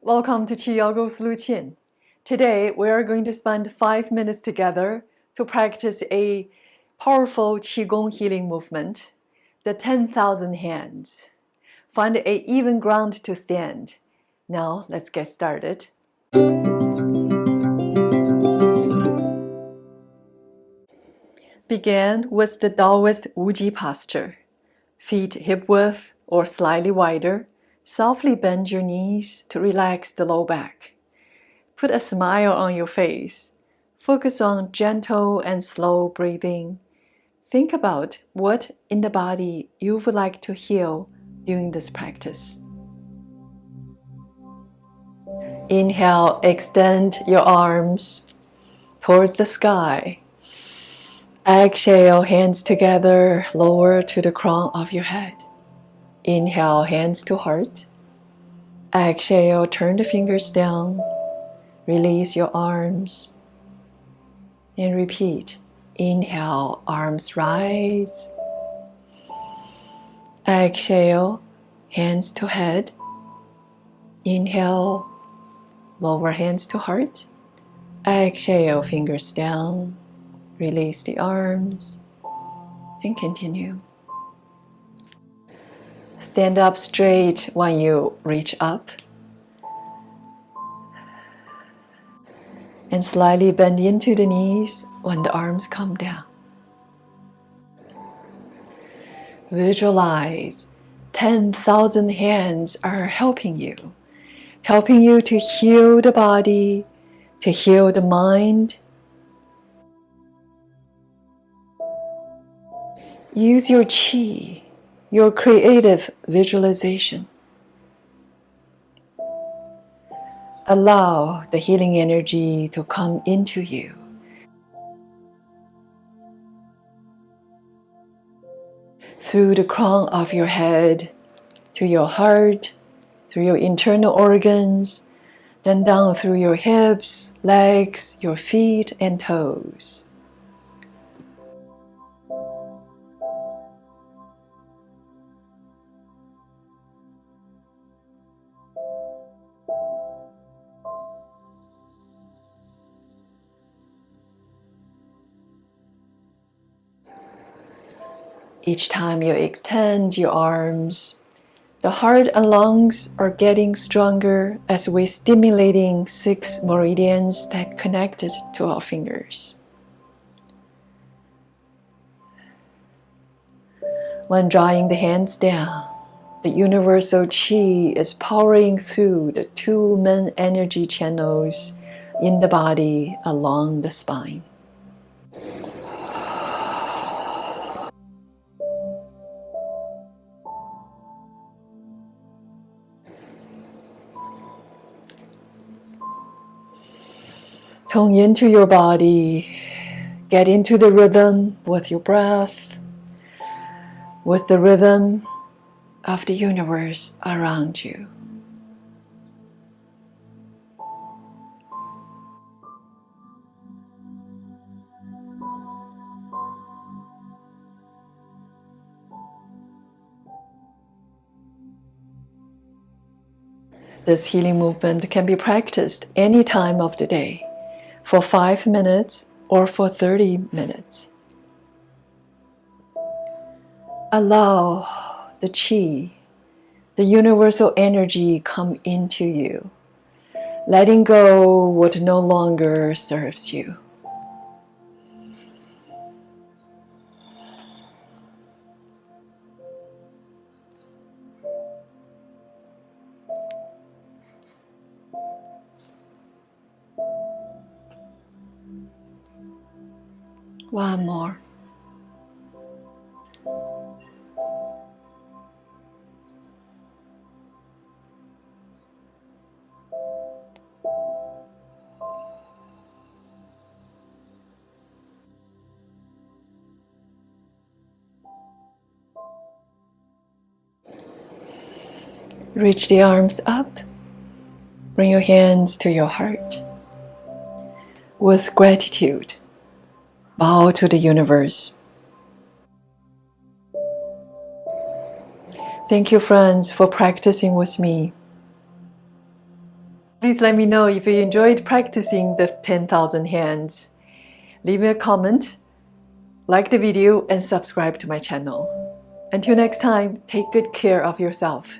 Welcome to QiYoga's LuChin. Today we are going to spend 5 minutes together to practice a powerful QiGong healing movement, the 10,000 hands. Find an even ground to stand. Now let's get started. Begin with the Taoist Wuji posture. Feet hip width or slightly wider. Softly bend your knees to relax the low back. Put a smile on your face. Focus on gentle and slow breathing. Think about what in the body you would like to heal during this practice. Inhale, extend your arms towards the sky. Exhale, hands together, lower to the crown of your head. Inhale, hands to heart. Exhale, turn the fingers down. Release your arms. And repeat. Inhale, arms rise. Exhale, hands to head. Inhale, lower hands to heart. Exhale, fingers down. Release the arms and continue. Stand up straight when you reach up. And slightly bend into the knees when the arms come down. Visualize 10,000 hands are helping you to heal the body, to heal the mind. Use your qi, your creative visualization. Allow the healing energy to come into you. Through the crown of your head, to your heart, through your internal organs, then down through your hips, legs, your feet and toes. Each time you extend your arms, the heart and lungs are getting stronger as we're stimulating 6 meridians that connected to our fingers. When drawing the hands down, the universal qi is powering through the 2 main energy channels in the body along the spine. Tune into your body, get into the rhythm with your breath, with the rhythm of the universe around you. This healing movement can be practiced any time of the day, for 5 minutes or for 30 minutes. Allow the qi, the universal energy, come into you, letting go what no longer serves you. One more. Reach the arms up. Bring your hands to your heart. With gratitude, bow to the universe. Thank you, friends, for practicing with me. Please let me know if you enjoyed practicing the 10,000 hands. Leave me a comment, like the video, and subscribe to my channel. Until next time, take good care of yourself.